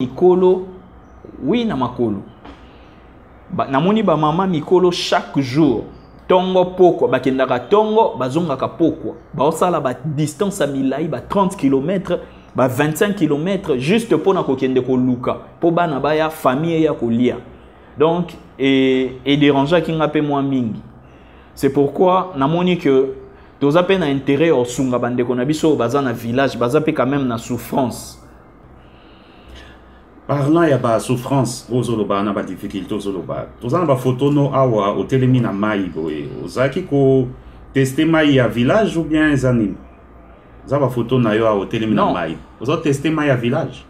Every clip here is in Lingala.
mikolo, oui na makolo. Namoni ba mama mikolo chaque jour. Tongo poko, bakendaka tongo, bazongaka poko. Baosala ba distance à milai, ba 30 km, ba 25 km, juste pour na kokende ko luka. Po bana baya famille ya kolia. Donc, et déranger qui ngape moins mingi. C'est pourquoi namoni que tous à peine intérêt au sunga bande qu'on a biso baza na village, baza pe quand même na souffrance. Parlant ya ba souffrance, ozoloba na ba difficulté ozoloba. Tozana ba photo no awa au telemi na mai boye. Ozaki ko tester mai ya village ou bien zanim. Za ba photo na yo au telemi na mai. Ozo tester mai ya village.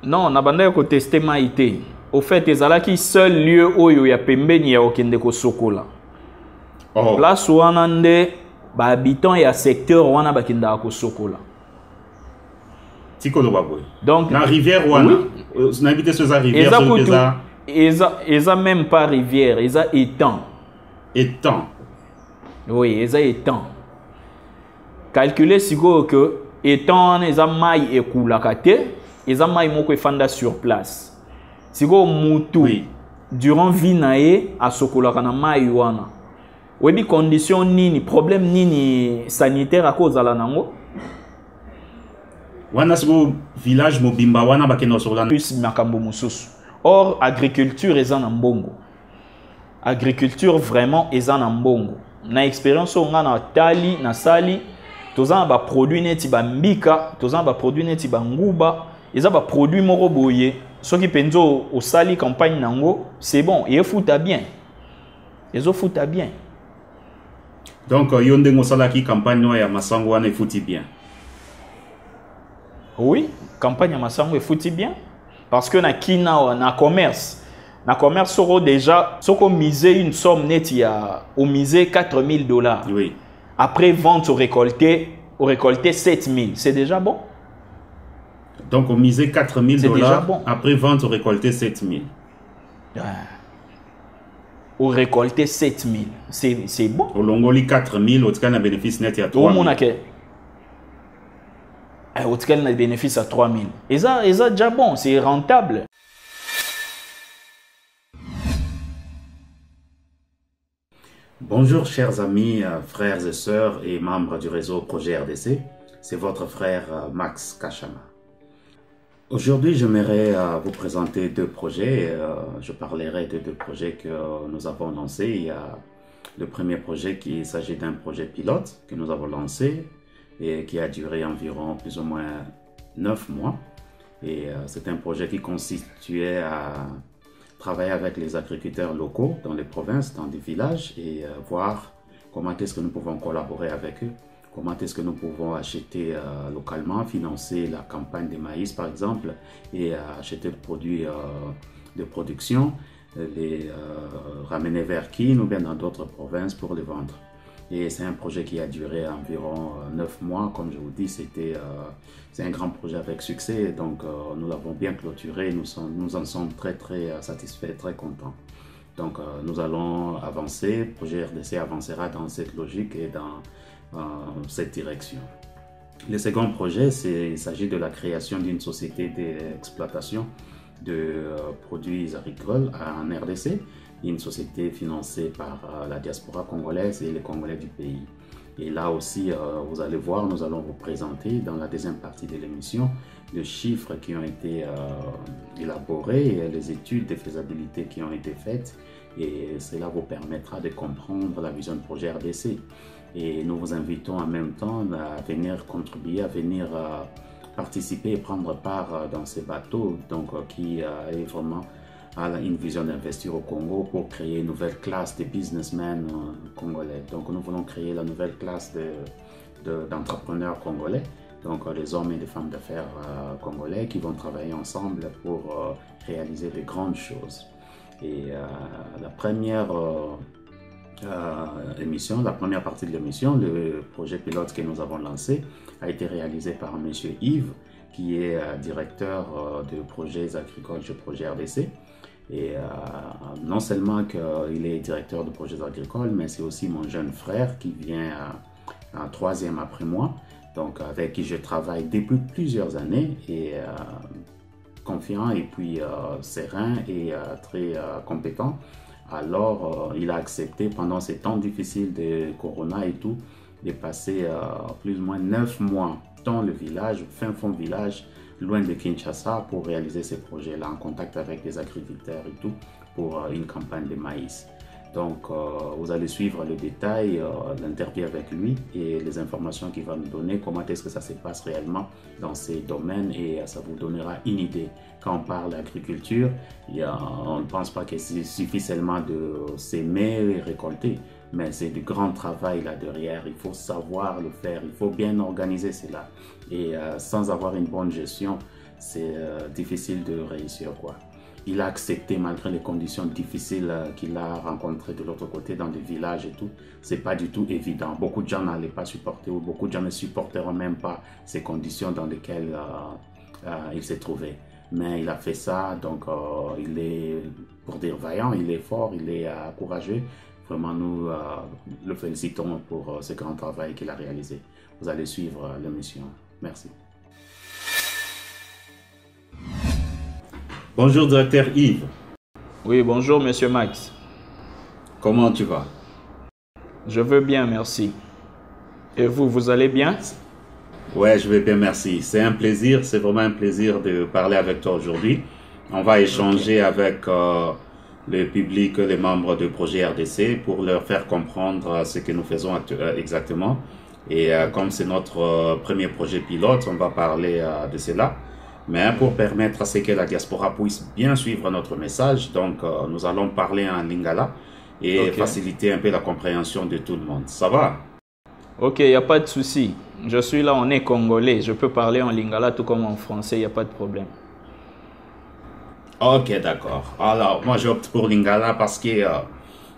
Non, na banda ko tester mai te. Au fait, ezalaki seul lieu oyo ya pembeni ya okende ko sokola. Oh. Place wana nde ba habitants ya secteur wana bakenda ko sokola. Donc, la rivière wana, on habite sur la rivière, eza même pas rivière, eza étang. Étang. Oui, eza étang. Calculer si que étang eza mai ekulaka te, eza mai moko efanda sur place. Si go mutu oui. Durant vie nae a sokolaka na mai wana. Webi condition nini, problème nini sanitaire à cause ala nango? Wana sigo village mobimba wana bakeno sokolana. Plus makambo mususu. Or agriculture eza na mbongo. Agriculture vraiment eza na mbongo. Na expérience nga na tali na sali tozana ba produit neti ba mbika, tozana ba produit neti ba nguba, eza ba produit moko boye. Ceux qui pensent au sali campagne nango, c'est bon, ils foutent bien. Ils foutent bien. Donc yonde ngosala ki campagne ya masango wana fouti bien. Oui, campagne à Massango est foutu bien. Parce que na kina na commerce soro déjà, soko misé une somme nette au misé $4,000. Oui. Après vente au récolté 7,000. C'est déjà bon. Donc au misé $4,000. C'est déjà bon. Après vente au récolté 7,000. Au récolté 7,000. C'est bon. Au longoli 4,000, au tkana bénéfice net à 3,000. Au total, on a des bénéfices à 3,000. Et ça déjà bon, c'est rentable. Bonjour chers amis, frères et sœurs et membres du réseau Projet RDC. C'est votre frère Max Kachama. Aujourd'hui, j'aimerais vous présenter deux projets. Je parlerai de deux projets que nous avons lancés. Il y a le premier projet qui s'agit d'un projet pilote que nous avons lancé et qui a duré environ plus ou moins 9 mois. Et c'est un projet qui consistait à travailler avec les agriculteurs locaux dans les provinces, dans des villages et voir comment est-ce que nous pouvons collaborer avec eux, comment est-ce que nous pouvons acheter localement, financer la campagne de maïs par exemple et acheter des produits de production, les ramener vers Kin ou bien dans d'autres provinces pour les vendre. Et c'est un projet qui a duré environ 9 mois. Comme je vous dis, c'est un grand projet avec succès. Donc, nous l'avons bien clôturé. Nous en sommes très satisfaits, très contents. Donc, nous allons avancer. Le projet RDC avancera dans cette logique et dans cette direction. Le second projet, il s'agit de la création d'une société d'exploitation de produits agricoles en RDC. Une société financée par la diaspora congolaise et les Congolais du pays. Et là aussi, vous allez voir, nous allons vous présenter dans la deuxième partie de l'émission les chiffres qui ont été élaborés et les études de faisabilité qui ont été faites. Et cela vous permettra de comprendre la vision de projet RDC. Et nous vous invitons en même temps à venir contribuer, à venir participer et prendre part dans ces bateaux qui est vraiment une vision d'investir au Congo pour créer une nouvelle classe de businessmen congolais. Donc nous voulons créer la nouvelle classe d'entrepreneurs congolais, donc les hommes et les femmes d'affaires congolais qui vont travailler ensemble pour réaliser de grandes choses. Et la première la première partie de l'émission, le projet pilote que nous avons lancé, a été réalisé par M. Yves, qui est directeur de projets agricoles chez Projet RDC. Et non seulement qu'il est directeur de projets agricoles, mais c'est aussi mon jeune frère qui vient en troisième après moi. donc avec qui je travaille depuis plusieurs années et confiant et puis serein et très compétent. Alors, il a accepté pendant ces temps difficiles de Corona et tout, de passer plus ou moins 9 mois dans le village, fin fond village, loin de Kinshasa, pour réaliser ces projets-là, en contact avec des agriculteurs et tout, pour une campagne de maïs. Donc, vous allez suivre le détail, l'interview avec lui et les informations qu'il va nous donner, comment est-ce que ça se passe réellement dans ces domaines, et ça vous donnera une idée. Quand on parle d'agriculture, on ne pense pas qu'il suffit seulement de s'aimer et récolter, mais c'est du grand travail là derrière. Il faut savoir le faire, il faut bien organiser cela. Et sans avoir une bonne gestion, c'est difficile de réussir, quoi. Il a accepté malgré les conditions difficiles qu'il a rencontrées de l'autre côté dans des villages et tout. C'est pas du tout évident. Beaucoup de gens n'allaient pas supporter, ou beaucoup de gens ne supporteront même pas ces conditions dans lesquelles il s'est trouvé. Mais il a fait ça, donc il est, pour dire vaillant, il est fort, il est courageux. Vraiment, nous le félicitons pour ce grand travail qu'il a réalisé. Vous allez suivre l'émission. Merci. Bonjour, directeur Yves. Oui, bonjour, monsieur Max. Comment tu vas? Je veux bien, merci. Et vous, vous allez bien? Ouais, je vais bien, merci. C'est un plaisir, c'est vraiment un plaisir de parler avec toi aujourd'hui. On va échanger avec le public, les membres du projet RDC, pour leur faire comprendre ce que nous faisons exactement. Et comme c'est notre premier projet pilote, on va parler de cela. Mais pour permettre à ce que la diaspora puisse bien suivre notre message, donc nous allons parler en lingala et faciliter un peu la compréhension de tout le monde. Ça va? Ok, il n'y a pas de souci. Je suis là, on est congolais. Je peux parler en lingala tout comme en français, il n'y a pas de problème. Ok, d'accord. Alors, moi j'opte pour lingala parce que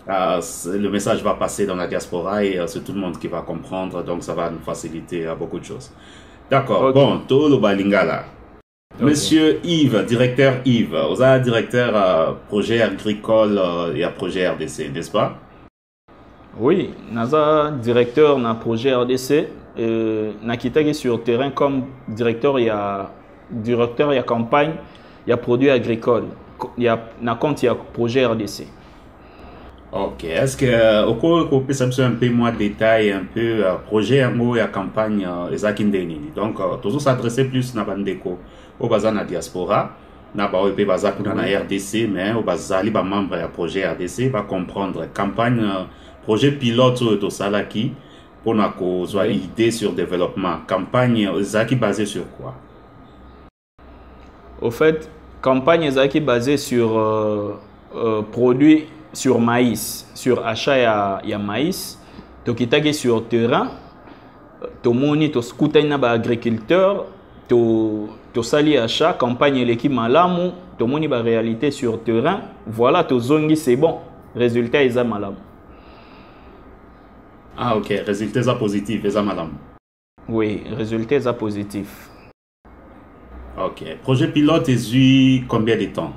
le message va passer dans la diaspora et c'est tout le monde qui va comprendre, donc ça va nous faciliter beaucoup de choses. D'accord, bon, tout le lingala. Monsieur Yves, directeur Yves, vous êtes directeur projet agricole et projet RDC, n'est-ce pas? Oui, naza directeur na projet RDC, nakitaki sur terrain comme directeur il y a campagne, il y a produit agricole, il y a na compte il y a projet RDC. Ok, est-ce que au cours vous pouvez un peu moins de détails, un peu projet un mot et campagne ezakindeni. Donc toujours s'adresser plus na bandeko au bazar na diaspora, na ba ope bazar kuna na RDC, mais au bazar li ba membre ya projet RDC va comprendre campagne projet pilote to salaki pour na ko soit idée sur développement. Campagne ezaki basée sur quoi? Au fait, campagne ezaki basée sur produits sur maïs, sur achat ya maïs, tokitaki sur terrain, tomoni to skutaina ba agriculteur, to sali achat, campagne l'équipe malamu, tomoni ba réalité sur terrain, voilà to zongi c'est bon, résultat isa malamu. Ah ok, résultat positif, isa malamu. Oui, résultat positif. Ok, projet pilote est combien de temps?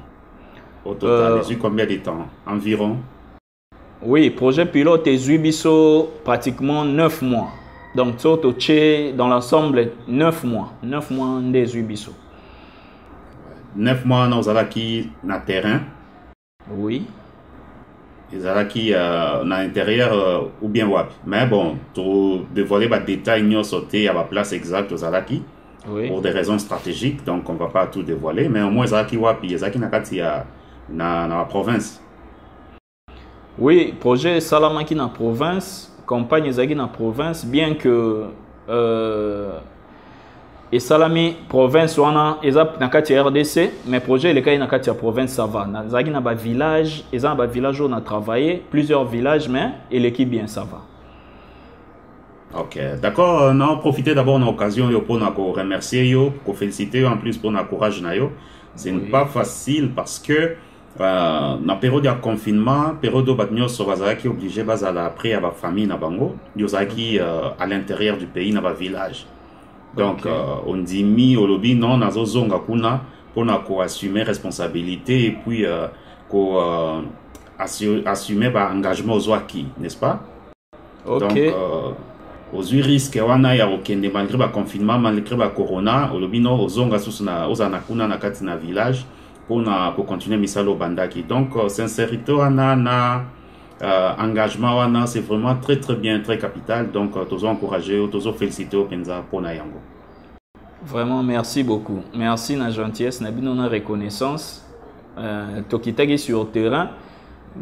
Au total, combien de temps environ? Oui, projet pilote est pratiquement 9 mois. Donc, dans l'ensemble, 9 mois. 9 mois des Ubiso. 9 mois, nous avons qui na terrain? Oui. Ils avons qui à l'intérieur ou bien wap. Mais bon, pour dévoiler les détails, nous sauter à la place exacte aux Alaki. Oui. Pour des raisons stratégiques, donc on ne va pas tout dévoiler. Mais au moins, ils ont qui wap, ils ont qui na la province. Oui, projet Salamaki na province, campagne Zagi na province, bien que et Salami province wana ezap na kati RDC, mais projet les cas na kati province ça va. Na Zagi na ba village, ezan ba village on a travaillé, plusieurs villages mais et l'équipe bien ça va. Ok, d'accord, on a profité d'abord de l'occasion pour nous remercier, pour féliciter en plus pour notre courage. Ce n'est pas facile parce que dans la période de confinement, période de batnyos, on est obligé de après à la famille na bango, on est à l'intérieur du pays dans le village. Donc on dit mi au lobby non nazo zonga kuna pour nous assumer responsabilité et puis assumer l'engagement aux ouaki, n'est-ce pas? Ok. Donc aux risques wana ya okende malgré ba confinement malgré ba corona olobino ozonga susuna ozana kuna na kati na village pour na ko continuer misalo bandaki donc sincérité wana na engagement wana c'est vraiment très bien très capital donc tozo encourager tozo féliciter au penza pour na yango. Vraiment merci beaucoup, merci na gentillesse na bino na reconnaissance tokitaki sur terrain.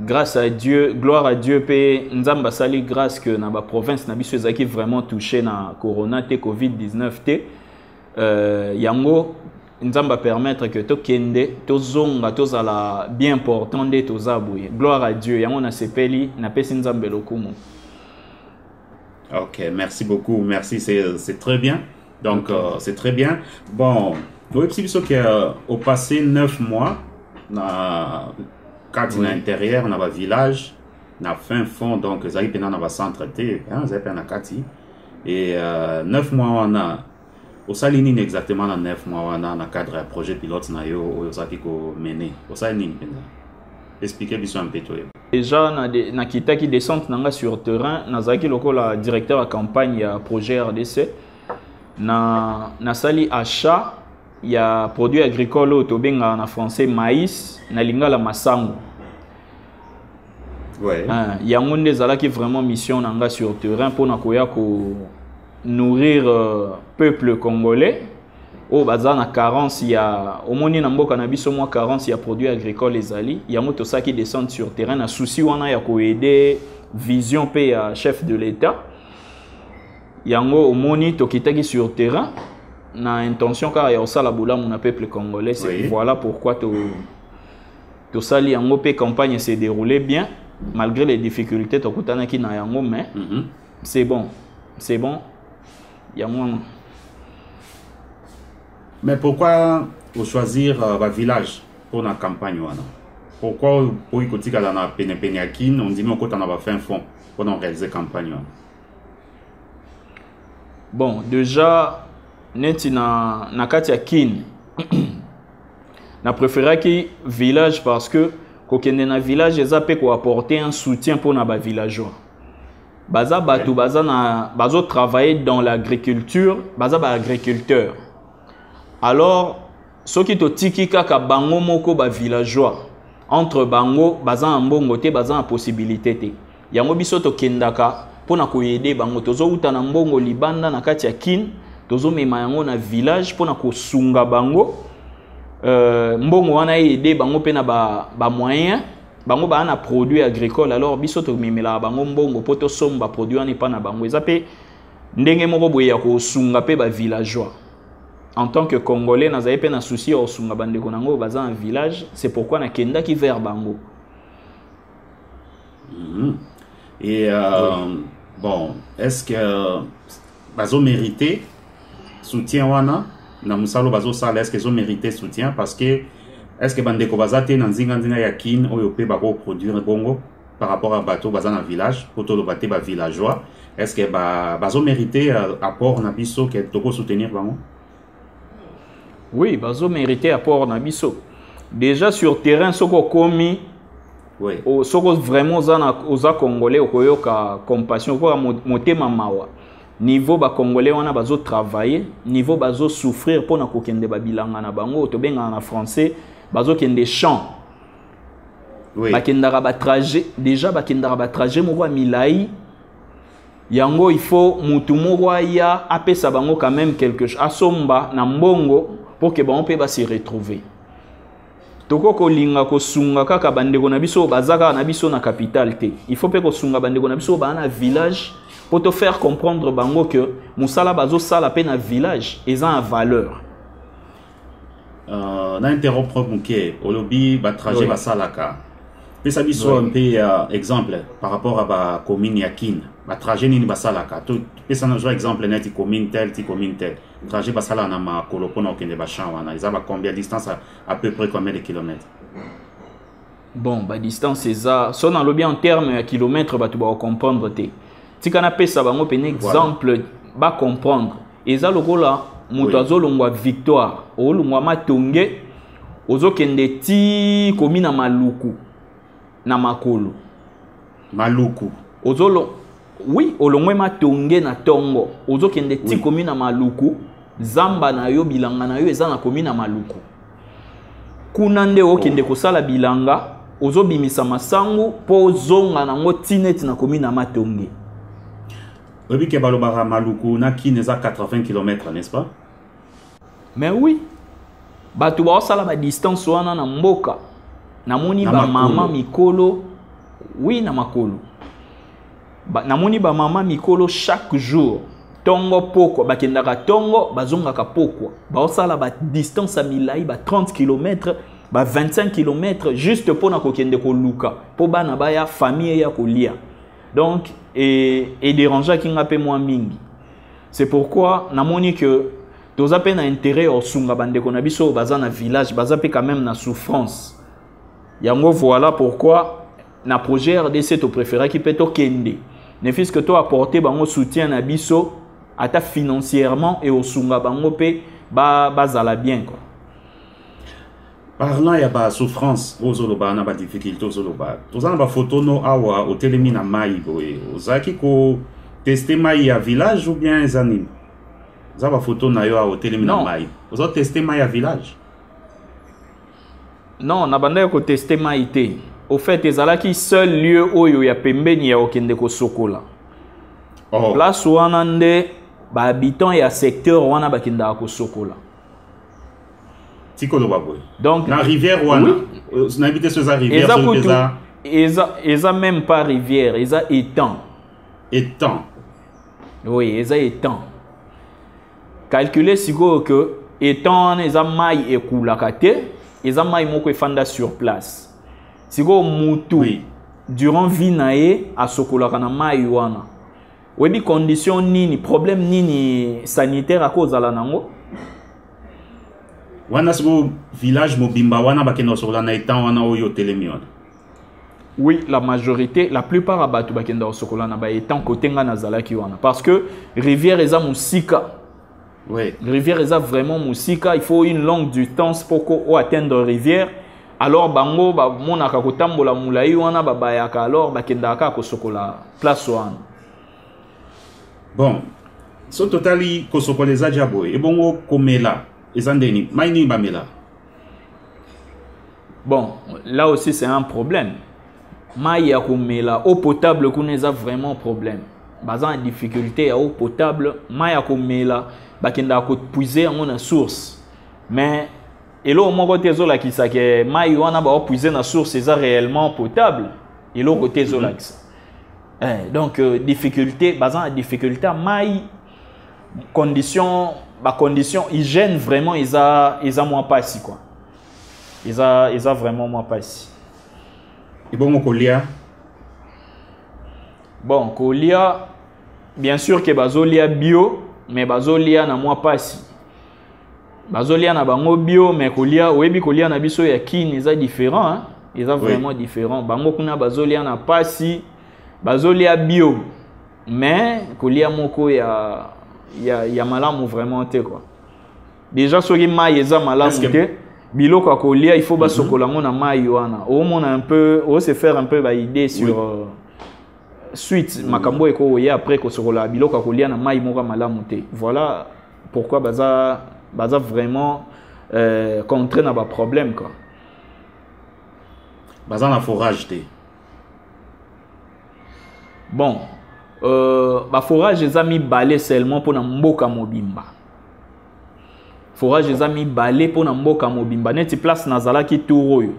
Grâce à Dieu, gloire à Dieu, pe nzamba sali grâce que na ba province na biso ezaki vraiment touché na corona te COVID-19 te yango nzamba permettre que to kende to zonga to zala bien important de to zabouye. Gloire à Dieu, yango na sepeli na pesi nzambe lokumu. OK, merci beaucoup, merci, c'est très bien. Donc c'est très bien. Bon, oui, c'est biso que au passé 9 mois na quand na intérieur na ba village na fin fond donc zali pena na ba centre te hein zali pena kati et 9 mois on a au salini exactement na 9 mois on a na cadre projet pilote na yo o zaki ko mener au salini pena expliquer biso un peu toi déjà na kitaki descente nanga sur terrain na zaki lokola directeur de campagne ya projet RDC na sali achat il y a produits agricoles au tobenga en français maïs na lingala masango. Ouais. Il y a un des qui vraiment mission nanga sur terrain pour nakoya ko nourrir peuple congolais. Au bazana carence il y a au moni na mboka na biso moi carence il y a produits agricoles les ali. Il y a moto ça qui descend sur terrain na souci wana ya ko aider vision pe ya chef de l'état. Yango au moni tokitaki sur terrain. Na intention car ya osala bulamu na peuple congolais c'est oui. Voilà pourquoi to sali yango pe campagne s'est déroulée bien malgré les difficultés tokutana ki na yango mais c'est bon yango. Mais pourquoi vous choisir un village pour la campagne wana? Pourquoi pour ikotika dans na pene yakine on dit mais on a fait un fond pour réaliser campagne wana? Bon déjà neti na kati ya kin na préféré ki village parce que kokende na village eza pe ko apporter un soutien pour na ba villageois baza batu baza na bazo travailler dans l'agriculture baza ba agriculteur alors soki to tiki kaka bango moko ba villageois entre bango baza en mbongo te baza en possibilité te yango biso to kendaka pona ko aider bango tozo uta na mbongo libanda na kati ya kin tozo mema yango na village pona ko sunga bango mbongo wana aider bango pe na ba moyen bango ba na produit agricole alors biso to memela bango mbongo poto somba produit wana pa na bango eza pe ndenge moko boye ya ko sunga pe ba villageois en tant que congolais na zaye pe na souci o sunga bande ko nango baza en village c'est pourquoi na kenda ki vers bango. Et bon est-ce que bazo mérité soutien wana na musalo bazo sala est-ce qu'ils ont mérité soutien parce que est-ce que bande ko bazate na nzinga ya kin oyo pe bako produire bongo par rapport à bateau baza na village pour to lo baté ba villageois est-ce que bazo mérité apport na biso que toko soutenir bango? Oui bazo mérité apport na biso déjà sur terrain soko komi oui soko vraiment oza congolais okoyoka compassion ko motema mawa niveau ba congolais wana bazo travailler niveau bazo souffrir pour na kokende ba bilanga na bango to benga na français bazo kende champ oui bakendaka ba trajet déjà bakendaka ba trajet moko milai yango il faut mutu moko ya apesa bango quand même quelque chose asomba na mbongo pour que bango pe ba se retrouver toko kolinga kosunga kaka bandeko na biso bazaka na biso na capitale te il faut pe kosunga bandeko na biso ba na village pour te faire comprendre bango que musala bazo sala pe na village eza en valeur. Na interrompre muke olobi ba trajet ba salaka pesa biso un peu exemple par rapport à ba commune ya kin ba trajet nini ba salaka to pesa na jo exemple net commune tel trajet ba sala na ma kolopona okende ba champ wana ils ont combien de distance à peu près combien de kilomètres? Bon ba distance eza so na lobi en terme ya kilomètres ba tu ba comprendre te tika na pesa bango pe exemple ba comprendre eza lokola moto azolongwa victoire olongwa matonge ozokende ti komina maluku na makolo maluku ozolo oui olongwe matonge na tongo ozokende ti commune na Maluku zamba na yo bilanga na yo eza na commune na Maluku kuna nde okende kosala bilanga ozobimisa masangu po zonga nango tineti na commune na Matonge. Oui, que balobara Maluku na ki neza 80 km, n'est-ce pas? Mais oui, batu ba osala ba distance wana na mboka namoni ba mama mikolo oui na makolo namoni ba mama mikolo chaque jour tongo poko bakendaka tongo bazongaka poko ba osala ba distance a milai ba 30 km ba 25 km juste pour na kokende ko luka po bana baya famille ya kolia donc et déranger kinga pe moi mingi. C'est pourquoi namoni que tous à peine intérêt au sunga bande qu'on a biso baza na village baza pe quand même na souffrance. Yango voilà pourquoi na projet RDC to préféré qui peut to kende. Ne fils que toi apporter bango soutien na biso ata financièrement et au sunga bango pe bazala bien quoi. Parlant ya ba souffrance ozoloba na ba difficulté ozoloba. Tozana ba photo no awa au telemi na mai boye. Ozaki ko tester mai ya village ou bien zanim. Za ba photo na yo au telemi na mai. Ozo tester mai ya village. Non, na banda ko tester mai te. Au fait ezalaki seul lieu oyo ya pembeni ya okende ko sokola. Oh. Place wana nde ba habitants ya secteur wana bakenda ko sokola. Donc, la rivière wana, oui. On a invité sur la rivière, eza même pas rivière, eza étang. Étang. Oui, eza étang. Calculez si go que étang eza mai ekulaka te, eza mai moko efanda sur place. Si go mutu oui. Durant vie nae a sokolaka na mai wana. Webi condition nini, problème nini sanitaire à cause ala nango. Wana siko village mobimba wana bakeno sokola na étang wana oyo telemi wana. Oui, la majorité, la plupart abatu bakenda sokola na ba étang côté nga nazalaki wana parce que rivière eza musika. Oui. Rivière eza vraiment musika, il faut une longue distance pour ko atteindre rivière. Alors bango ba monaka kotambola mulai wana babayaka alors bakendaka ko sokola place wana. Bon, so totali ko sokola za jaboy e bongo komela. Bon, là aussi c'est un problème. Maïa komela eau potable kuneza vraiment problème. Bazan en difficulté à eau potable, maïa komela bakenda ko puiser en source. Mais et là au moins côté zola qui ça que maïa wana ba puiser na source c'est réellement potable. Et là côté zola qui ça. Donc difficulté, bazan en difficulté maïa condition hygiène vraiment ils a moins pas ici quoi. Ils a vraiment moins pas ici. Et bon kolia. Bon kolia bien sûr que bazolia bio mais bazolia na moins pas ici. Bazolia na bango bio mais kolia webi kolia na biso ya kin ils a différent hein. Ils a vraiment différent. Bango kuna bazolia na pas ici. Bazolia bio mais kolia moko ya malamu vraiment te quoi. Déjà soki mai eza malamu te biloko akolia il faut ba sokolango na mai wana. Au moins un peu on se faire un peu ba idée sur suite makambo eko ya après ko sokola biloko akolia na mai moko malamu te. Voilà pourquoi baza vraiment contrer na ba problème quoi. Baza na forage te. Bon ba forage eza mi balé seulement pour na mboka mobimba. Forage eza mi balé pour na mboka mobimba. Neti place nazalaki turoyo.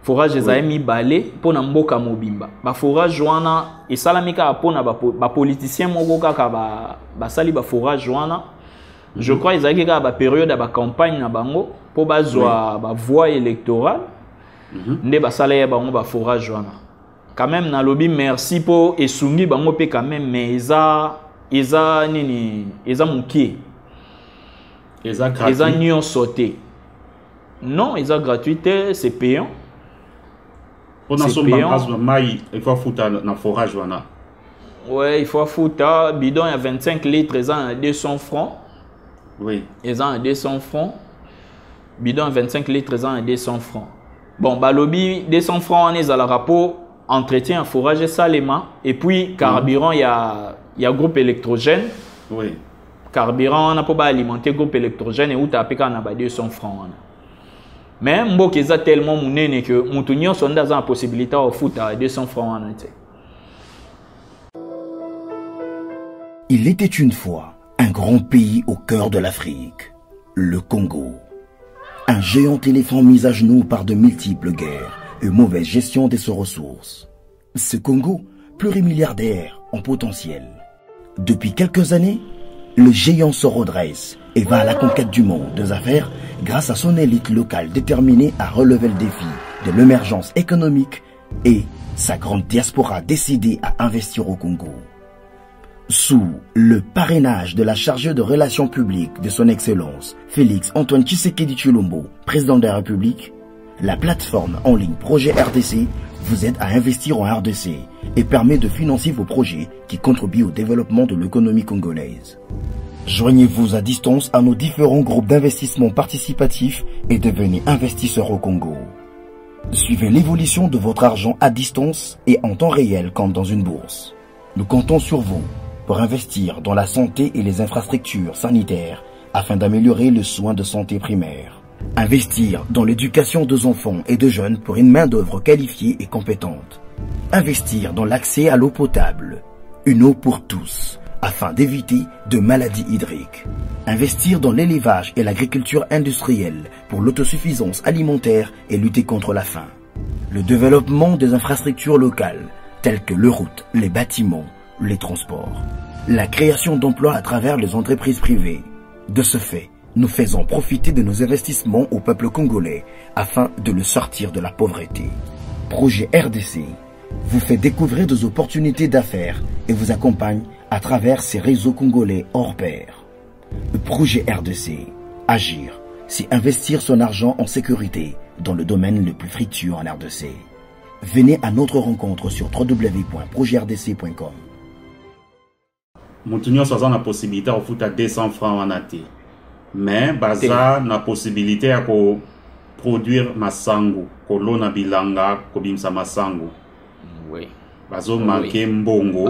Forage eza mi balé pour na mboka mobimba. Ba forage wana esalamika pona ba politicien moko kaka ba sali ba forage wana. Je crois ezaki ka ba période ba campagne na bango pour bazwa ba voix électorale. Nde ba sala ya bango ba forage wana. Quand même na lobby merci pour esungi bango pe quand même mais eza nini eza mukie eza nyon sauté non eza gratuité c'est payant pour na somba pas mai il faut foutre na forage wana ouais il faut foutre bidon à 25 litres eza à 200 francs oui eza à 200 francs bidon à 25 litres eza à 200 francs bon ba lobby 200 francs on est à la rapport entretien, forage et salema. Et puis, carburant, il y a groupe électrogène. Oui. Carburant, on n'a pas alimenter groupe électrogène et où tu as payé 200 francs. Mais mboka eza tellement munene que mutu nyonso ndaza na possibilité de futa 200 francs en été. Il était une fois un grand pays au cœur de l'Afrique, le Congo. Un géant éléphant mis à genoux par de multiples guerres et mauvaise gestion de ses ressources. Ce Congo, plurimilliardaire en potentiel. Depuis quelques années, le géant se redresse et va à la conquête du monde des affaires grâce à son élite locale déterminée à relever le défi de l'émergence économique et sa grande diaspora décidée à investir au Congo. Sous le parrainage de la chargée de relations publiques de son Excellence Félix Antoine Tshisekedi Tshilombo, président de la République, la plateforme en ligne Projet RDC vous aide à investir en RDC et permet de financer vos projets qui contribuent au développement de l'économie congolaise. Joignez-vous à distance à nos différents groupes d'investissement participatifs et devenez investisseur au Congo. Suivez l'évolution de votre argent à distance et en temps réel comme dans une bourse. Nous comptons sur vous pour investir dans la santé et les infrastructures sanitaires afin d'améliorer le soin de santé primaire. Investir dans l'éducation des enfants et de jeunes pour une main-d'œuvre qualifiée et compétente. Investir dans l'accès à l'eau potable, une eau pour tous, afin d'éviter de maladies hydriques. Investir dans l'élevage et l'agriculture industrielle pour l'autosuffisance alimentaire et lutter contre la faim. Le développement des infrastructures locales, telles que les routes, les bâtiments, les transports. La création d'emplois à travers les entreprises privées. De ce fait, nous faisons profiter de nos investissements au peuple congolais afin de le sortir de la pauvreté. Projet RDC vous fait découvrir des opportunités d'affaires et vous accompagne à travers ces réseaux congolais hors pair. Le projet RDC, agir, c'est investir son argent en sécurité dans le domaine le plus fructueux en RDC. Venez à notre rencontre sur www.projetrdc.com. Moutounion a la possibilité de faire 200 francs en athée. Mais baza na possibilité à produire masangu, kolona bilanga, kobimsa masangu. Oui. Bazo marqué mbongo.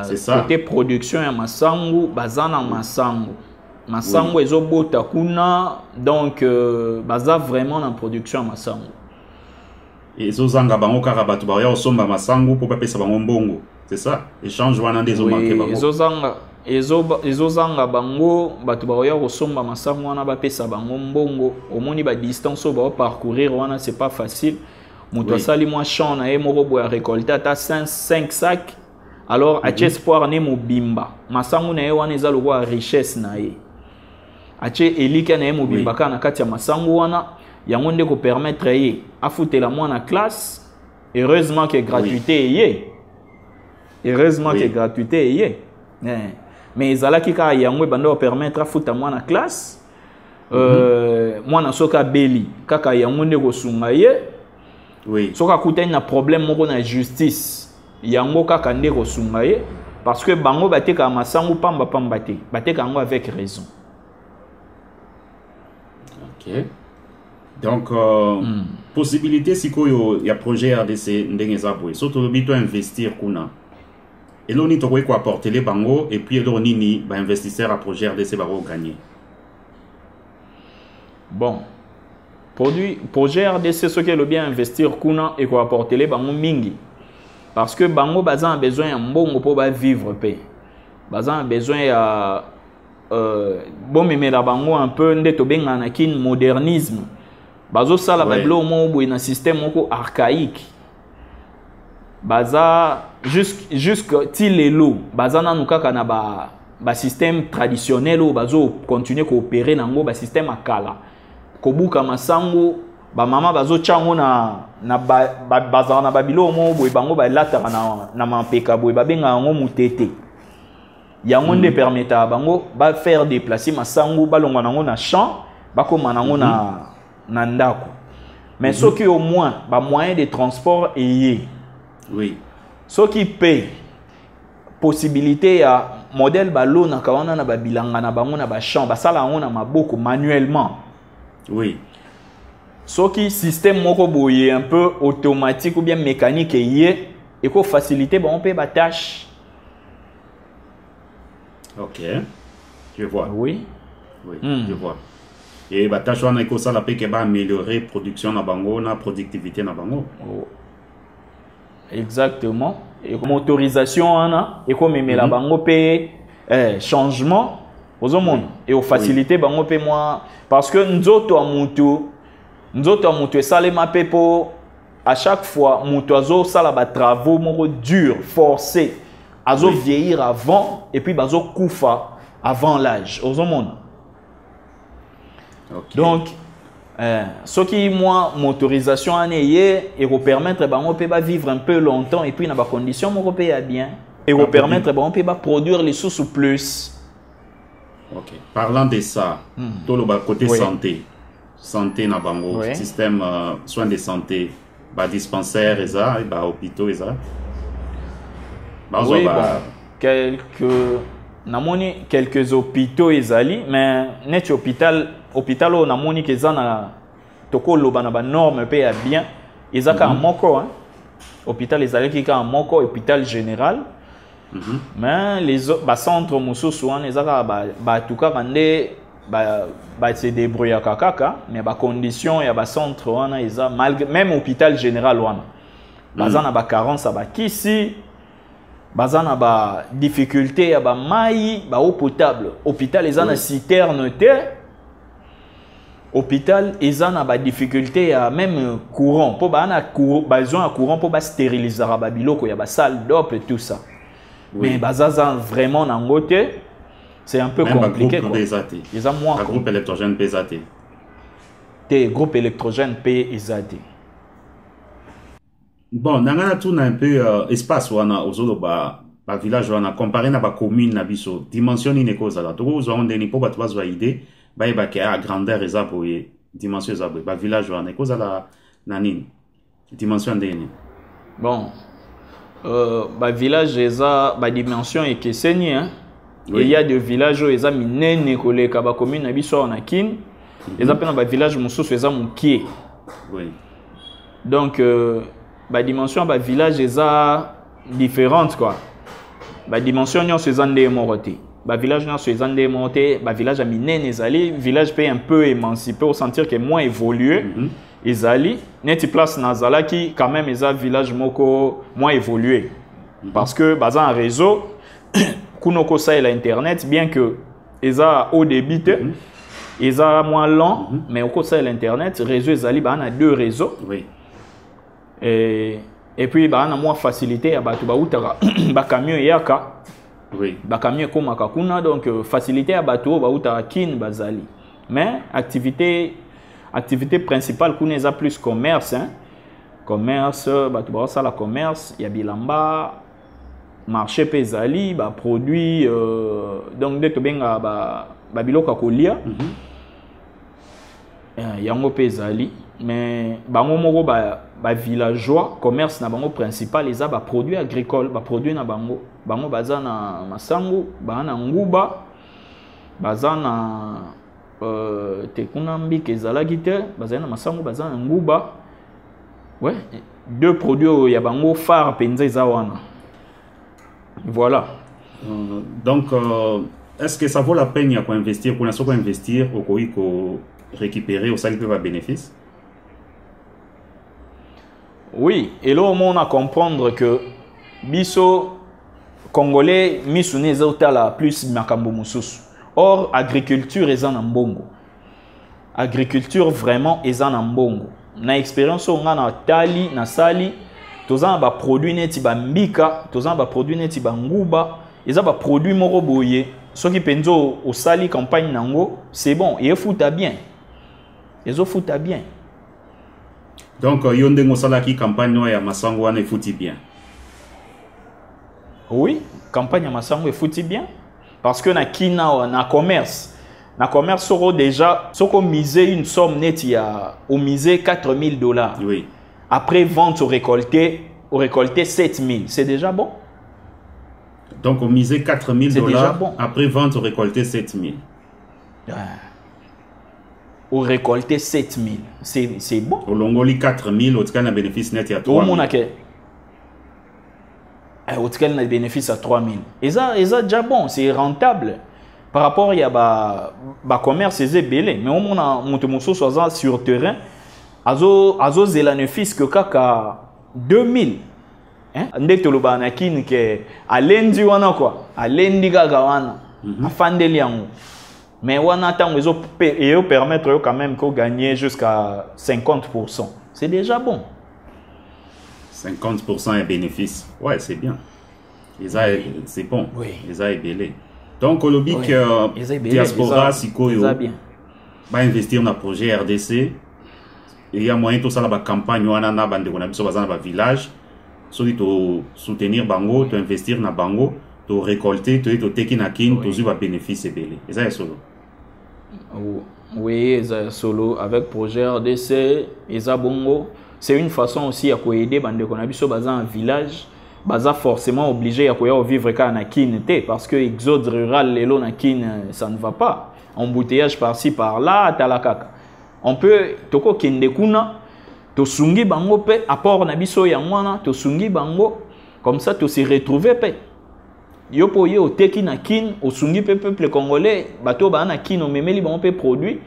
C'est ça. Côté production ya masangu, bazana masangu. Masangu ezo bota kuna, donc baza vraiment na production ya masangu. Ezo zanga bango kaka batu ba ya osomba masangu pour pas pesa bango mbongo. C'est ça. Échange wana ndezo marqué bango. Ezo zanga bango batu ba ya osomba masangu wana ba pesa bango mbongo. Omoni ba distance ba parcourir wana c'est pas facile. Muto sali moi champ na e moko boya récolter ata 5 sacs. Alors ache espoir ne mo bimba. Masangu na e wana eza lokwa richesse na ye. Ache elika na e mo bimba kana kati ya masangu wana yango nde ko permettre ye afutela mwana classe. Heureusement que gratuité ye. Heureusement que gratuité ye. Mais ezalaki ka yango bando permettre afuta mwana classe. Mwana soka beli kaka yango nde ko sunga ye. Oui. Soka kutani na problème moko na justice. Yango kaka nde ko sunga ye parce que bango bateka masangu pamba pamba te. Bateka yango avec raison. OK. Donc possibilité sikoyo ya projet RDC ndenge zabwe. Surtout le bito investir kuna. Et là, on a quoi apporter les bango et puis là, on a investisseurs à projet RDC va gagner. Bon, projet RDC, ce qui est le bien investir kuna et quoi apporter les bango mingi. Parce que bango bazan a besoin d'un bon pour vivre paix. Bazan a besoin à bon mais la bango un peu ndeto benga na kin modernisme. Bazo sala bablo mo bo na système moko archaïque. Baza jusque tilelo bazana nukaka na ba système traditionnel ou bazo continuer coopérer nango ba système akala kobuka masango ba mama bazo chango na bazana babilo mo boy bango ba lataka na mampeka boy babenga ngo mutete yango nde permettre bango ba faire déplacer masango balongwa nango na champ bakoma nango na ndako mais ce qui au moins ba moyen de transport est. Oui. Ce qui paye possibilité à modèle balo na kawana na babilanga na bango na ba champ basala on na maboko manuellement. Oui. ce qui système moko boye un peu automatique ou bien mécanique et faut faciliter bon peut ba tâche. Ok, je vois. Oui. Oui, je vois. Et bah tâche on a que ça la paix qui va améliorer production na bango, na productivité na bango. Oh. Exactement. Et comme autorisation on a et comme la bango paye changement aux hommes et aux faciliter bango paye moi parce que nous autres à mutu ça les mappé pour à chaque fois mutu azo ça la travaux moko dur forcé azo vieillir avant et puis bazo koufa avant l'âge aux hommes. Okay. Donc ce qui moi motorisation en ayé et vous permettre on peut vivre un peu longtemps et puis dans des conditions on peut bien et vous permettre on peut produire les sous plus. OK. Parlant de ça, tout le côté santé na bango, système soins de santé, ba dispensaire et ça, et ba hôpitaux et ça. Oui, quelques hôpitaux ezali mais net hôpital on a moni que ça na toko loba na ba norme pe ya bien ezaka moko hein hôpital ezali ki ka moko hôpital général mais les ba centre mususu wana ezaka ba tuka bande ba se débrouiller kaka mais ba condition ya ba centre wana eza malgré même hôpital général wana bazana ba carence ba kisi bazana ba difficulté ya ba mai ba eau potable hôpital ezana citerne te hôpital ezana ba difficulté ya même courant pour ba na besoin de courant pour ba stériliser ba biloko ya ba salle d'op et tout ça mais bazaza vraiment nangote c'est un peu même compliqué quoi ils ont moins groupe électrogène pesate te groupe électrogène pesate. Bon, nangana tout un peu espace wana ozolo ba village wana comparé na ba commune na biso dimension ni neko zala to zo ndeni po batwa zo idée ba yeba ke a grandeur eza boye dimension eza boye ba village wana neko zala nani dimension ndeni. Bon ba village eza ba dimension et que seni hein il y a des villages eza minene koleka ba commune na biso na kin eza pena ba village mususu eza mukie. Oui. Donc ba dimension ba village eza différente quoi. Ba dimension nyonso eza nde morote. Ba village nyonso eza nde morote, ba village a minene ezali, village pe un peu émancipé au sentir que moins évolué. Ezali, neti place nazala qui quand même eza village moko moins évolué. Parce que baza un réseau kunoko ça et l'internet bien que eza au débit eza moins lent mais au ça et l'internet réseau ezali ba na deux réseaux. Oui. Et puis bah on a moins facilité à batu ba utara ba camion yaka oui ba camion comme kakuna donc facilité à batu ba utara kin bazali mais activité principale kuneza plus commerce hein commerce batu ba ça la commerce ya bilamba marché pezali ba produit donc de to benga ba biloko kolia yango pezali mais bango moko ba villageois commerce na bango principal eza ba produit agricole ba produit na bango baza na masangu ba na nguba baza na tekuna mbike ezalaki te baza na masangu baza na nguba ouais deux produits ya bango phare penza eza wana voilà donc est-ce que ça vaut la peine ya ko investir pour na soko investir au ko récupérer au salaire va bénéfice. Oui, et là on a comprendre que biso congolais misune ezotala plus makambo mususu. Or agriculture eza na mbongo. Agriculture vraiment eza na mbongo. Na expérience on na tali na sali tozana ba produit neti ba mbika, tozana ba produit neti ba nguba, eza ba produit moko boye. Soki penzo au sali campagne nango, c'est bon, et futa bien. Les autres foutent bien. Donc, yonde ngosala ki campagne ya masango wana fouti bien. Oui, campagne ya masango fouti bien parce que na kina na commerce soro déjà soko miser une somme net ya au miser $4,000. Oui. Après vente au récolté 7,000, c'est déjà bon. Donc on miser $4,000 déjà bon. Après vente au récolté 7,000. au récolter 7 000. C'est bon. Au longoli 4 000, au total, un bénéfice net, il y a 3 000. Au total, un bénéfice à 3 000. Et ça déjà bon, c'est rentable. Par rapport à ba commerce, c'est belé. Mais au moins, on soit sur terrain, azo zélanefis que kaka 2000. Ndé toloba na kin ke alendi wana quoi. Alendi gaga wana. Afandeli yango. Mais wana tango ezo permettre quand même qu'on gagne jusqu'à 50%. C'est déjà bon. 50% est bénéfice. Ouais, c'est bien. C'est bon. Oui. Les a belé. Donc, au lobby que diaspora sikoyo va investir dans le projet RDC. Il y a moyen de faire la campagne wana na bande kona biso bazana ba village. So dit soutenir bango, to investir na bango, to récolter, to teki na kin, to zu ba bénéfice belé. Et ça est solo. Oui, solo avec projet RDC, Eza Bongo, c'est une façon aussi à aider bande qu'on a vu dans un village, baza forcément obligé à vivre quand na kin parce que exode rural lelo na kin ça ne va pas. Embouteillage par-ci par-là, talakaka. On peut toko kende kuna to sungi bango pe apport na biso ya mwana to sungi bango comme ça to se retrouver pe. Yo po ye o teki na kin o sungi pe peuple congolais bato ba na kin o memeli ba on peut produire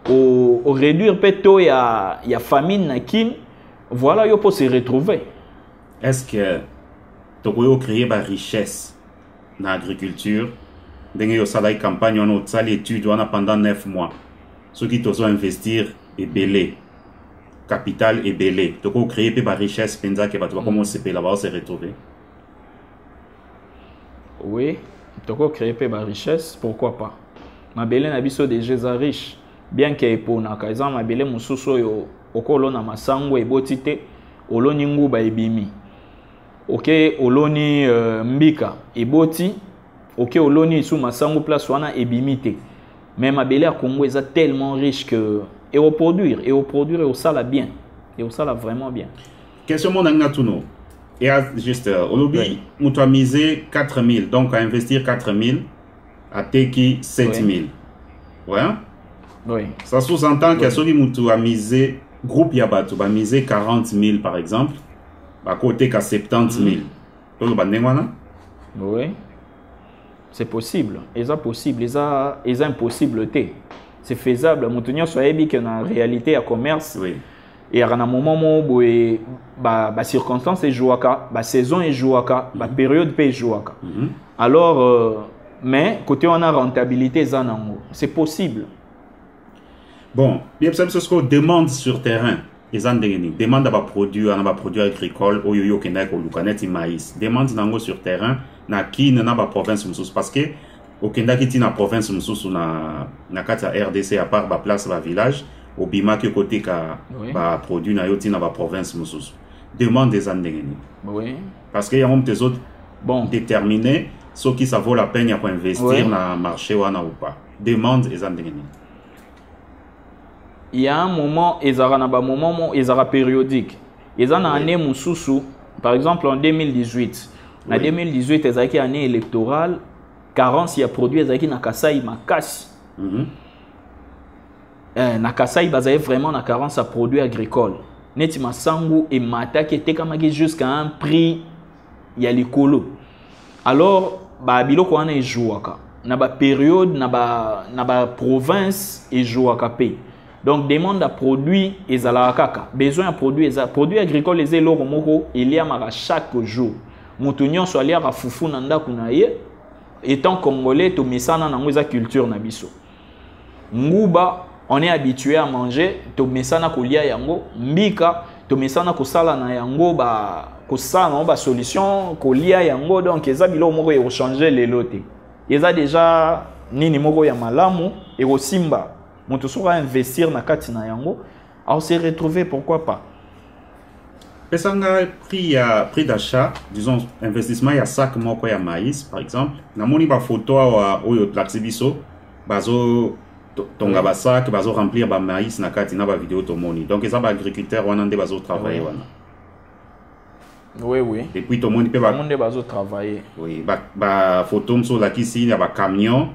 o réduire pe to ya famine na kin voilà yo po se retrouver. Est-ce que tu peux créer ba richesse dans l'agriculture denge yo salai campagne on sali étude on pendant 9 mois ceux qui t'osent investir et belé capital et belé tu peux créer pe ba richesse penza que ba tu vas commencer pe là-bas se retrouver. Oui, tu peux créer ma richesse, pourquoi pas. Ma belle na biso déjà riche, bien que pour na par exemple ma belle mususo yo okolo na masango ebotite, oloni nguba ebimi. OK, oloni mbika eboti, OK oloni sous masango place wana ebimite. Mais ma belle à Congo est tellement riche que et au produire au sala bien, et au sala vraiment bien. Question mon ngatuno. Et juste, au lobby, on a misé 4 000, donc à investir 4 000, à teki 7 000. Ouais. Oui. Ça sous-entend qu'il y a celui qui a misé, groupe Yabat, tu vas miser 40 000 par exemple, à côté qu'à 70 000. Tu vas oui. C'est possible. C'est possible. C'est impossible. C'est faisable. Moutonio soit ébi que dans la réalité à commerce. Oui. Et à un moment où la circonstance est jouaka, la saison est jouaka, la période est jouaka. Alors, mais côté on a rentabilité, c'est possible. Bon, bien sûr, ce qu'on demande sur terrain, les andénis, demande à produire agricole, au yo kenek au lukanet maïs, demande nango sur terrain, na qui n'a pas province musus parce que au Kenya qui na province musus na kata RDC à part ba place ba village. Au bima que côté ka ba produit na yoti na ba province mususu demande des andengeni oui parce que y a même des autres bon déterminer ce qui ça vaut la peine à investir na marché wana ou pas demande des andengeni il y a un moment ezara na ba moment ezara périodique ezana année mususu par exemple en 2018 na 2018 ezaki année électorale carence ya produit ezaki na Kasai makasi na Kasai bazaye vraiment na carence à produits agricoles. Neti masangu et mata qui était comme jusqu'à un prix ya likolo. Alors ba biloko wana ejuaka. Na ba période na ba province ejuaka pe. Donc demande à produits ezala kaka. Besoin à produits agricoles les eloko moko il y a mara chaque jour. Mutunyo so alia ka fufu na ndaku na ye étant congolais to mesana na ngoza culture na biso. Nguba on est habitué à manger, to mesana kolia yango, mbika, to mesana kosala na yango kosala ba solution kolia yango donc eza bilo moko e changer les lotés. Eza déjà nini moko ya malamu et osimba. Moto sera investir na kati na yango, alors se retrouver pourquoi pas. Pesanga prix d'achat, disons investissement ya sac moko ya maïs par exemple, na moni ba photo wa oyo plaxibiso bazo tonga basak bazo remplir ba maïs na kati na ba vidéo to moni donc ça ba agriculteur wana nde bazo travailler wana oui et puis to moni pe ba monde bazo travailler oui ba photo mso la kisi ya ba camion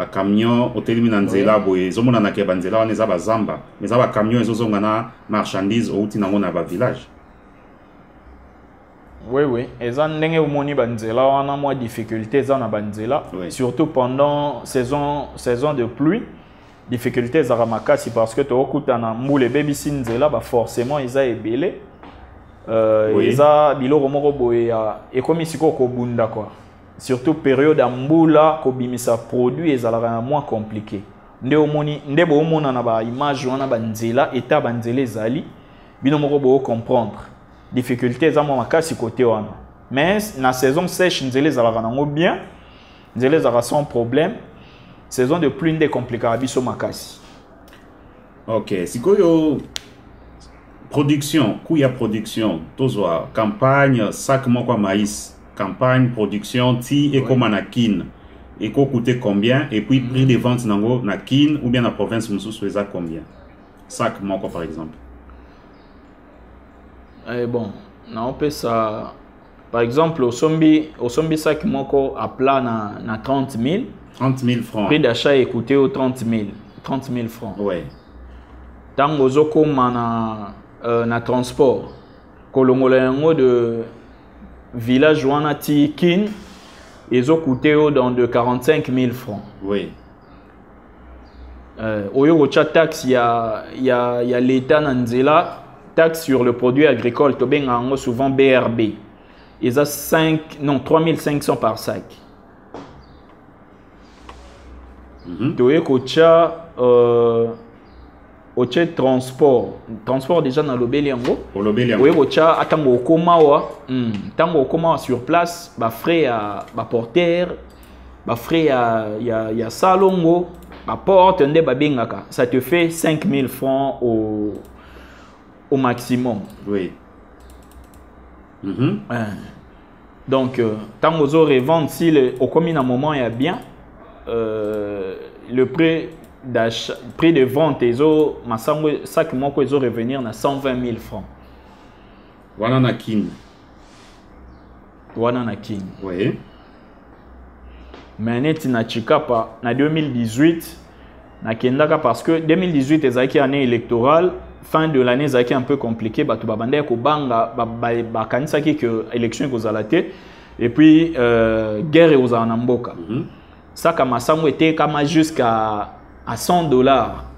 ba camion otelemi na nzela boye ezomona na ke ba nzela wana eza ba zamba mais ba camion ezozonga na marchandise outi nango na ba village. Oui, oui. Et ça, ndenge omoni banzela wana mwa difficulté za na banzela, surtout pendant saison de pluie. Difficulté za makasi parce que to okutana mbule baby sinzela ba forcément isa ebele. Isa biloko moko boye et comme siko ko bunda quoi. Surtout période ya mbula ko bimisa produit ezalaka moins compliqué. Nde omoni ndebo omona na ba image wana banzela eta banzela ezali bino moko bo comprendre. Difficulté za makasi côté wana. Mais na saison sèche nzela ezalaka nango bien. Nzela ezalaka sans problème. Saison de pluie ndé compliqué biso makasi. OK, sikoyo production, kuya production, tozwa campagne sac moko maïs, campagne production ti et comme na kin. Et ko coûter combien et puis prix de vente nango na kin ou bien na province mususu eza combien? Sac moko par exemple. Bon, on peut ça par exemple au sombi sac moko à plat na 30 000. 30 000 francs. Prix d'achat est coûté au 30 000 francs. Ouais. Tant que na transport, kolongola de village wana ti kin, ils ont coûté dans de 45 000 francs. Oui. Oyo rocha taxe il y a l'état nanzela taxe sur le produit agricole to benga souvent BRB. Ils ont 3500 par sac. Toye kocha oche transport déjà na lobeli yango oye kocha atango okoma sur place ba frais ya ba porteur ba frais ya salongo ba porte nde ba bengaka ça te fait 5 000 francs au maximum. Oui. Donc tango zo revendre si le okomi na moment ya bien le prix de vente ezo masango sac moko ezo revenir na 120 000 francs. Wana na kin. Oui. Mais neti na chikapa na 2018 na kendaka parce que 2018 ezaki année électorale, fin de l'année ezaki un peu compliqué batu babanda ko banga ba kanisaki que élection ekozala te et puis guerre ekozala na mboka. Sac à masango était comme jusqu'à $100.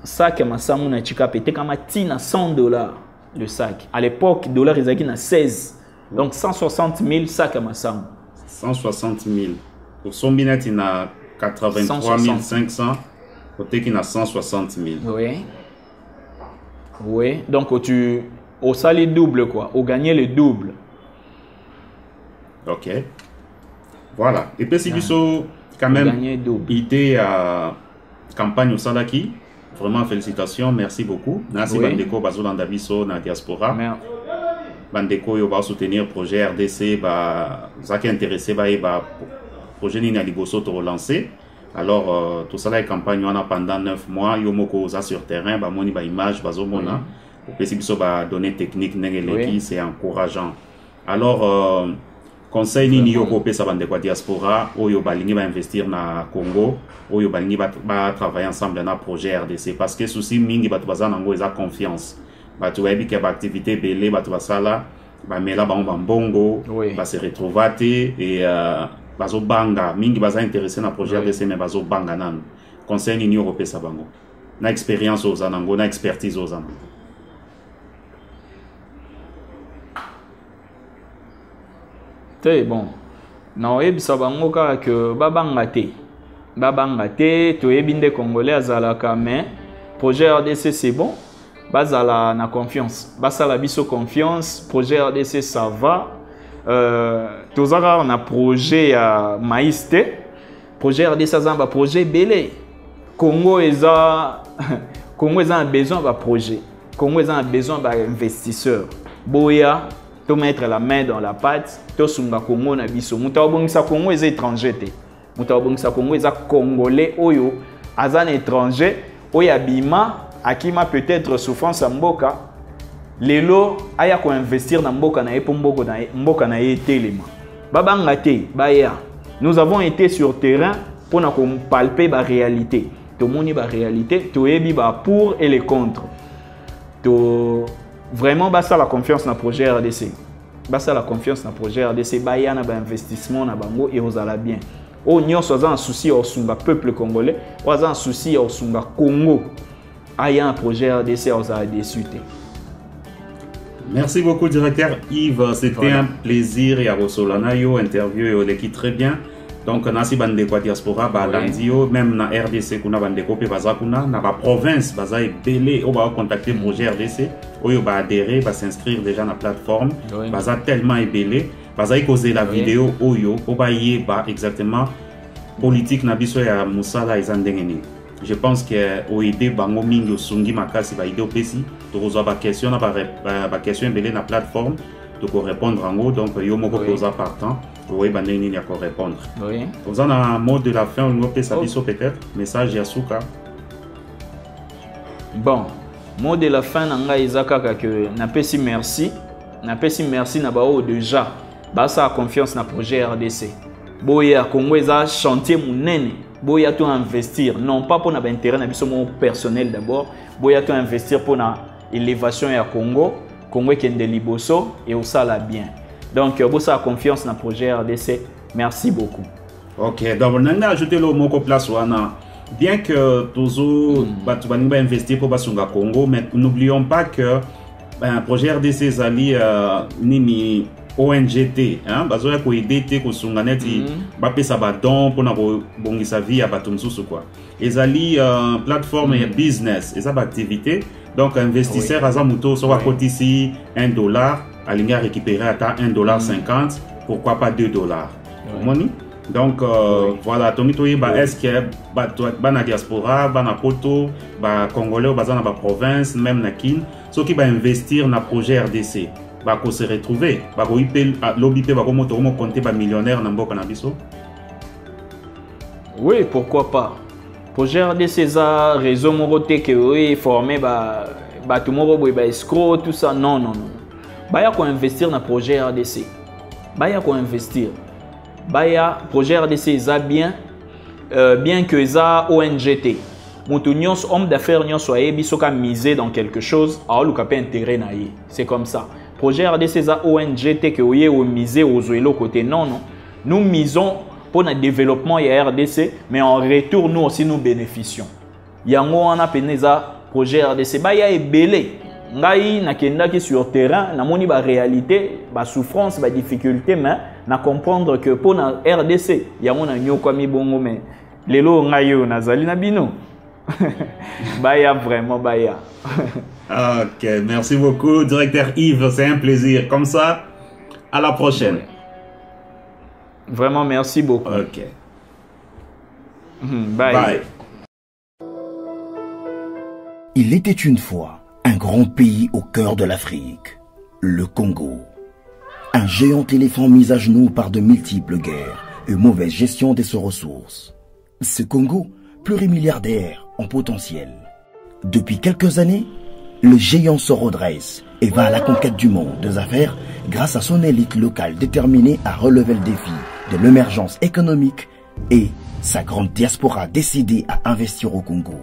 Sac à masango na chikapa était comme tina $100 le sac. À l'époque, dollar ils étaient à 16. Donc 160 000 sacs à masango. 160 000. Pour son binet il a 83 500. Côté qui a 160 000. Oui. Oui. Donc tu au salé double quoi. Au gagner le double. OK. Voilà. Et puis si biso quand même idée à campagne au Salaki. Vraiment félicitations, merci beaucoup. Merci Bandeko Bazolanda Biso na diaspora. Bandeko yo va soutenir projet RDC ba ça qui est intéressé ba projet ni na liboso to relancer. Alors tout ça la campagne on a pendant 9 mois yo moko za sur terrain ba moni ba image bazomona. Pour que biso ba donner technique ngeleki c'est encourageant. Alors conseil nini yo kopé sa bande kwa diaspora oyo balingi ba investir na Congo oyo balingi ba travailler ensemble na projet RDC parce que souci mingi batu bazana ngo eza confiance batu webi ke ba activité belé batu basala ba mela ba mbongo ba se retrouver et bazo banga mingi baza intéressé na projet RDC mais bazo banga nan conseil nini yo kopé sa bango na expérience aux anango na expertise aux anango. C'est bon. Non, et ça va moka que babangate to ebinde congolais azalaka mais projet RDC c'est bon. Bazala na confiance. Basala biso confiance, projet RDC ça va. Tozaka on a projet ya maïste. Projet RDC ça va projet belé. Congo eza a besoin de projet. Congo a besoin d'investisseurs. Boya to mettre la main dans la pâte, to sunga Congo na biso. Muta obongisa Congo est étranger te. Muta obongisa Congo est congolais oyo azan étranger oyo abima akima peut-être souffrance à mboka. Lelo aya ko investir na mboka na epo mboka na etelema. Babanga te baya. Nous avons été sur terrain pour na palper la réalité. Tout le monde a la réalité, tout le monde pour et les contre. Vraiment, ça la confiance dans le projet RDC. Ça la confiance dans le projet RDC. Il y a un investissement dans bango et vous allez bien. Oh, nous avons un souci au peuple congolais, nous avons un souci au Congo. Il y a un projet RDC, vous allez déçu. Merci beaucoup, directeur Yves. C'était un plaisir. Et à Rosolana, yo interview l'équipe très bien. Donc, nasi bandeko diaspora, balandio, même na RDC, kuna bandeko pe bazakuna, na ba province, baza belé, on va contacter projet RDC, oyo ba adhérer, ba s'inscrire déjà na plateforme, baza tellement belé, baza causer la vidéo oyo, oba yeba exactement politique na biso ya musala izandengeni. Je pense que oide bango mingi osungi makasi ba idée opesi, to reçoit ba question na ba question belé na plateforme, to ko répondre en haut, donc yo moko posa partant. Oui, il y a qu'à répondre. Oui. Vous avez un mot de la fin, on peut s'aviser peut-être. Message Yasuka. Bon, mot de la fin, nanga Isaka que n'a pas si merci. N'a pas si merci n'a pas déjà. Bah ça a confiance dans le projet RDC. Boya Congo a chantier mon nene. Boya tout investir. Non pas pour notre intérêt, n'a personnel d'abord. Boya tout investir pour l'élévation à Congo. Congo qui est de Liboso et au ça la bien. Donc, vous avez confiance dans le projet RDC. Merci beaucoup. Ok, donc on a ajouté le mot place. Bien que toujours investir pour le Congo, mais n'oublions pas que le projet RDC Zali ni ONGT, parce que pour aider les Kongolanais, ils ça don pour na sa vie à batumsusu quoi. Et Zali plateforme et business, et ça activité. Donc investisseur à Zamuto soit côté ici $1. Aligné à récupérer à $1.50, pourquoi pas $2. Money. Donc voilà, est-ce que la diaspora, la poto, les Congolais, dans la province, même la Kin, ceux qui vont investir dans le projet RDC, vont se retrouver, vont compter millionnaires dans le Canabiso. Oui, pourquoi pas. Le projet RDC, c'est un réseau moroté qui est formé par tout le monde, escroc, tout ça. Non, non, non. Baya ko investir dans le projet RDC. Baya ko investir. Baya projet RDC ça bien que ça ONGT. Moutunions homme d'affaires nyons soyez bisoka miser dans quelque chose, a lu kapé intérêt na yi. C'est comme ça. Projet RDC ça ONGT que oyé ou miser aux zoélo côté non non. Nous misons pour le développement ya RDC mais en retour nous aussi nous bénéficions. Yango on a pené ça projet RDC baya est belé. Ngai nakendaki sur terrain namoni ba réalité ba souffrance ba difficulté mais na comprendre que pour na RDC yango na nyoko mi bongo mais lelo ngai yo nazali na bino baya vraiment baya. Ok, merci beaucoup directeur Yves, c'est un plaisir comme ça, à la prochaine. Vraiment merci beaucoup. Ok. Bye. Bye. Il était une fois un grand pays au cœur de l'Afrique, le Congo. Un géant éléphant mis à genoux par de multiples guerres et mauvaise gestion de ses ressources. Ce Congo, plurimilliardaire en potentiel. Depuis quelques années, le géant se redresse et va à la conquête du monde des affaires grâce à son élite locale déterminée à relever le défi de l'émergence économique et sa grande diaspora décidée à investir au Congo.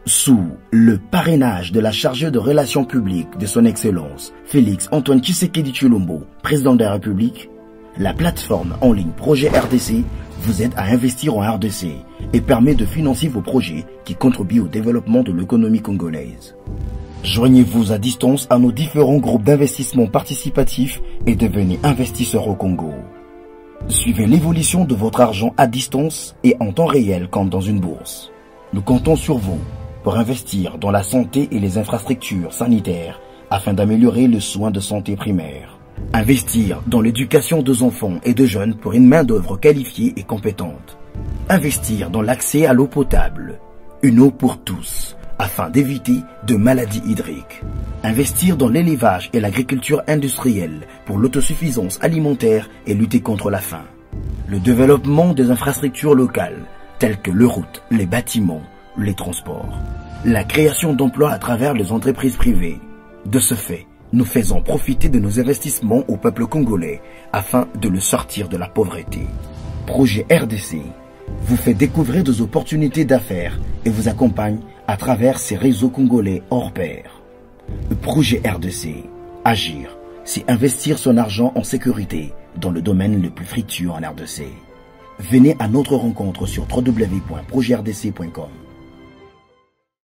Sous le parrainage de la chargée de relations publiques de son Excellence, Félix Antoine Tshisekedi Tshilombo, président de la République, la plateforme en ligne Projet RDC vous aide à investir en RDC et permet de financer vos projets qui contribuent au développement de l'économie congolaise. Joignez-vous à distance à nos différents groupes d'investissement participatifs et devenez investisseur au Congo. Suivez l'évolution de votre argent à distance et en temps réel comme dans une bourse. Nous comptons sur vous pour investir dans la santé et les infrastructures sanitaires afin d'améliorer le soin de santé primaire. Investir dans l'éducation des enfants et de jeunes pour une main-d'œuvre qualifiée et compétente. Investir dans l'accès à l'eau potable, une eau pour tous, afin d'éviter de maladies hydriques. Investir dans l'élevage et l'agriculture industrielle pour l'autosuffisance alimentaire et lutter contre la faim. Le développement des infrastructures locales, telles que les routes, les bâtiments, les transports. La création d'emplois à travers les entreprises privées. De ce fait, nous faisons profiter de nos investissements au peuple congolais afin de le sortir de la pauvreté. Projet RDC, vous fait découvrir des opportunités d'affaires et vous accompagne à travers ces réseaux congolais hors pair. Le projet RDC, agir, c'est investir son argent en sécurité dans le domaine le plus fructueux en RDC. Venez à notre rencontre sur www.projetrdc.com.